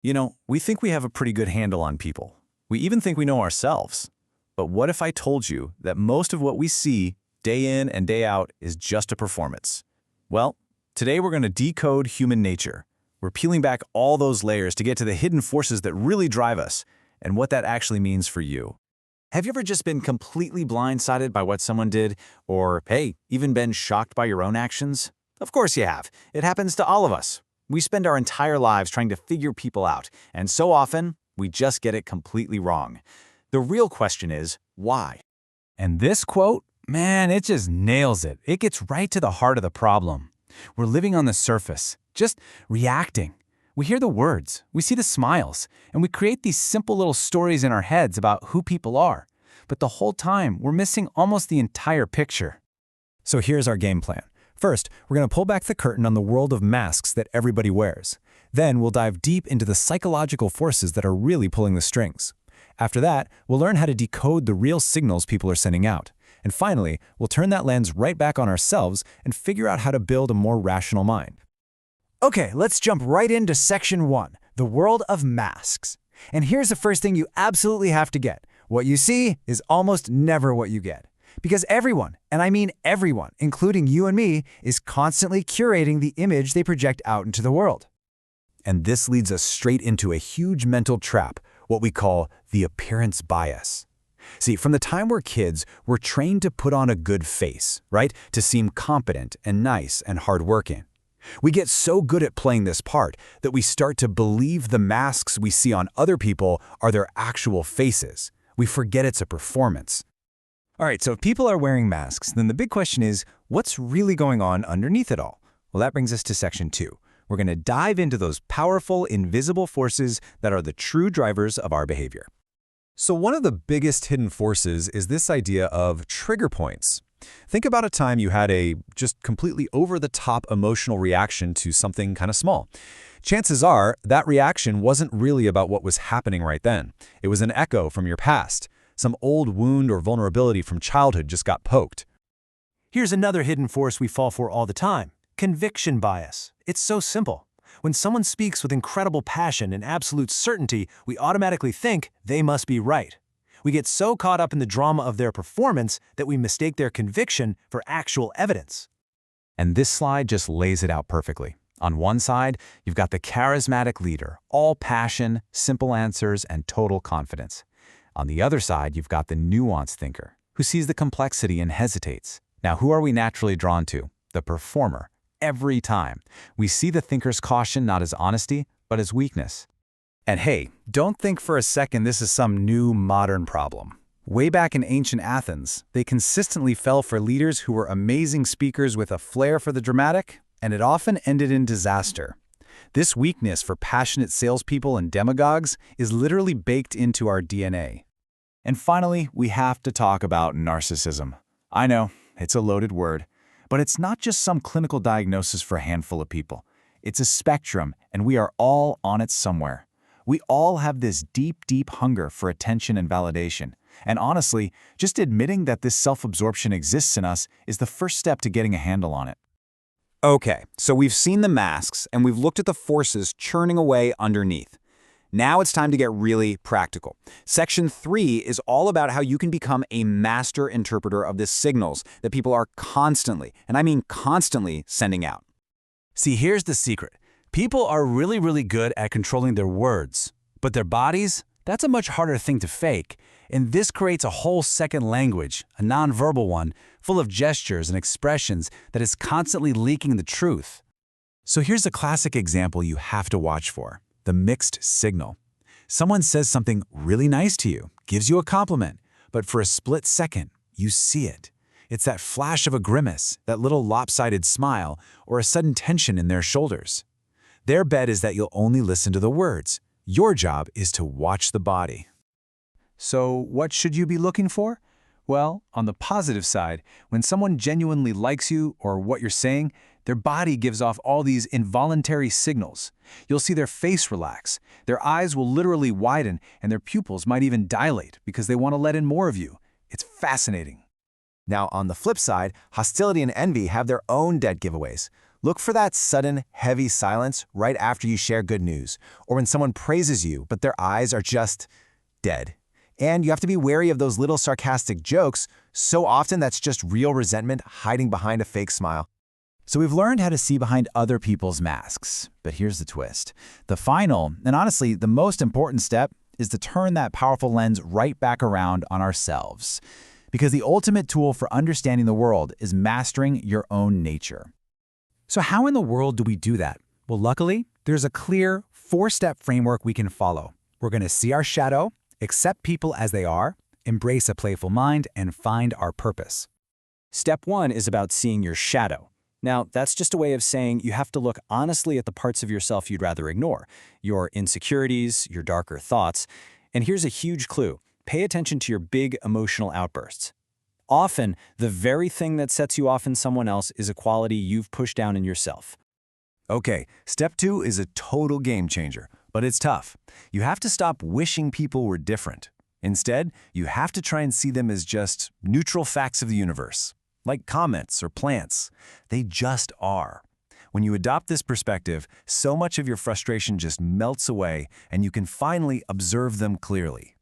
We think we have a pretty good handle on people. We even think we know ourselves. But what if I told you that most of what we see day in and day out is just a performance? Well, today we're going to decode human nature. We're peeling back all those layers to get to the hidden forces that really drive us and what that actually means for you. Have you ever just been completely blindsided by what someone did, or, hey, even been shocked by your own actions? Of course you have. It happens to all of us. We spend our entire lives trying to figure people out, and so often, we just get it completely wrong. The real question is, why? And this quote, man, it just nails it. It gets right to the heart of the problem. We're living on the surface, just reacting. We hear the words, we see the smiles, and we create these simple little stories in our heads about who people are. But the whole time, we're missing almost the entire picture. So here's our game plan. First, we're going to pull back the curtain on the world of masks that everybody wears. Then we'll dive deep into the psychological forces that are really pulling the strings. After that, we'll learn how to decode the real signals people are sending out. And finally, we'll turn that lens right back on ourselves and figure out how to build a more rational mind. Okay, let's jump right into section 1, the world of masks. And here's the first thing you absolutely have to get. What you see is almost never what you get. Because everyone, and I mean everyone, including you and me, is constantly curating the image they project out into the world. And this leads us straight into a huge mental trap, what we call the appearance bias. See, from the time we're kids, we're trained to put on a good face, right? To seem competent and nice and hardworking. We get so good at playing this part that we start to believe the masks we see on other people are their actual faces. We forget it's a performance. All right, so if people are wearing masks, then the big question is, what's really going on underneath it all? Well, that brings us to section 2. We're going to dive into those powerful, invisible forces that are the true drivers of our behavior. So one of the biggest hidden forces is this idea of trigger points. Think about a time you had a just completely over-the-top emotional reaction to something kind of small. Chances are that reaction wasn't really about what was happening right then. It was an echo from your past. Some old wound or vulnerability from childhood just got poked. Here's another hidden force we fall for all the time: conviction bias. It's so simple. When someone speaks with incredible passion and absolute certainty, we automatically think they must be right. We get so caught up in the drama of their performance that we mistake their conviction for actual evidence. And this slide just lays it out perfectly. On one side, you've got the charismatic leader, all passion, simple answers, and total confidence. On the other side, you've got the nuanced thinker, who sees the complexity and hesitates. Now, who are we naturally drawn to? The performer. Every time. We see the thinker's caution not as honesty, but as weakness. And hey, don't think for a second this is some new modern problem. Way back in ancient Athens, they consistently fell for leaders who were amazing speakers with a flair for the dramatic, and it often ended in disaster. This weakness for passionate salespeople and demagogues is literally baked into our DNA. And finally, we have to talk about narcissism. I know, it's a loaded word, but it's not just some clinical diagnosis for a handful of people. It's a spectrum, and we are all on it somewhere. We all have this deep, deep hunger for attention and validation. And honestly, just admitting that this self-absorption exists in us is the first step to getting a handle on it. Okay, so we've seen the masks and we've looked at the forces churning away underneath. Now it's time to get really practical. Section 3 is all about how you can become a master interpreter of the signals that people are constantly, and I mean constantly, sending out. See, here's the secret. People are really good at controlling their words, but their bodies, that's a much harder thing to fake. And this creates a whole second language, a nonverbal one, full of gestures and expressions that is constantly leaking the truth. So here's a classic example you have to watch for: the mixed signal. Someone says something really nice to you, gives you a compliment, but for a split second, you see it. It's that flash of a grimace, that little lopsided smile, or a sudden tension in their shoulders. Their bet is that you'll only listen to the words. Your job is to watch the body. So what should you be looking for? Well, on the positive side, when someone genuinely likes you or what you're saying, their body gives off all these involuntary signals. You'll see their face relax, their eyes will literally widen, and their pupils might even dilate because they want to let in more of you. It's fascinating. Now, on the flip side, hostility and envy have their own dead giveaways. Look for that sudden, heavy silence right after you share good news, or when someone praises you but their eyes are just dead. And you have to be wary of those little sarcastic jokes. So often that's just real resentment hiding behind a fake smile. So we've learned how to see behind other people's masks. But here's the twist. The final, and honestly the most important step, is to turn that powerful lens right back around on ourselves. Because the ultimate tool for understanding the world is mastering your own nature. So how in the world do we do that? Well, luckily, there's a clear 4-step framework we can follow. We're going to see our shadow, accept people as they are, embrace a playful mind, and find our purpose. Step 1 is about seeing your shadow. Now, that's just a way of saying you have to look honestly at the parts of yourself you'd rather ignore, your insecurities, your darker thoughts. And here's a huge clue. Pay attention to your big emotional outbursts. Often, the very thing that sets you off in someone else is a quality you've pushed down in yourself. Okay, step 2 is a total game changer, but it's tough. You have to stop wishing people were different. Instead, you have to try and see them as just neutral facts of the universe, like comets or plants. They just are. When you adopt this perspective, so much of your frustration just melts away and you can finally observe them clearly.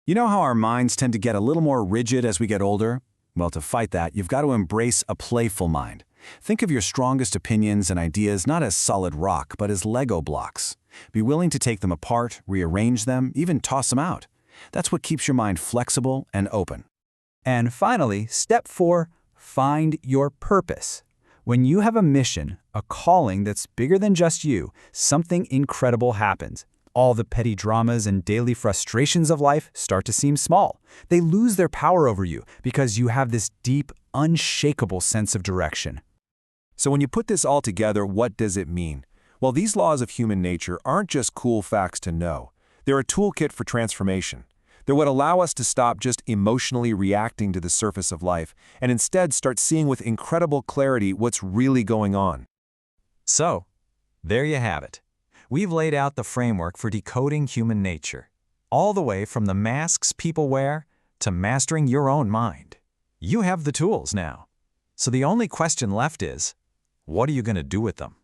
You know how our minds tend to get a little more rigid as we get older? Well, to fight that, you've got to embrace a playful mind. Think of your strongest opinions and ideas not as solid rock, but as Lego blocks. Be willing to take them apart, rearrange them, even toss them out. That's what keeps your mind flexible and open. And finally, step 4, find your purpose. When you have a mission, a calling that's bigger than just you, something incredible happens. All the petty dramas and daily frustrations of life start to seem small. They lose their power over you because you have this deep, unshakable sense of direction. So when you put this all together, what does it mean? Well, these laws of human nature aren't just cool facts to know. They're a toolkit for transformation. They're what allow us to stop just emotionally reacting to the surface of life and instead start seeing with incredible clarity what's really going on. So, there you have it. We've laid out the framework for decoding human nature, all the way from the masks people wear to mastering your own mind. You have the tools now. So the only question left is, what are you going to do with them?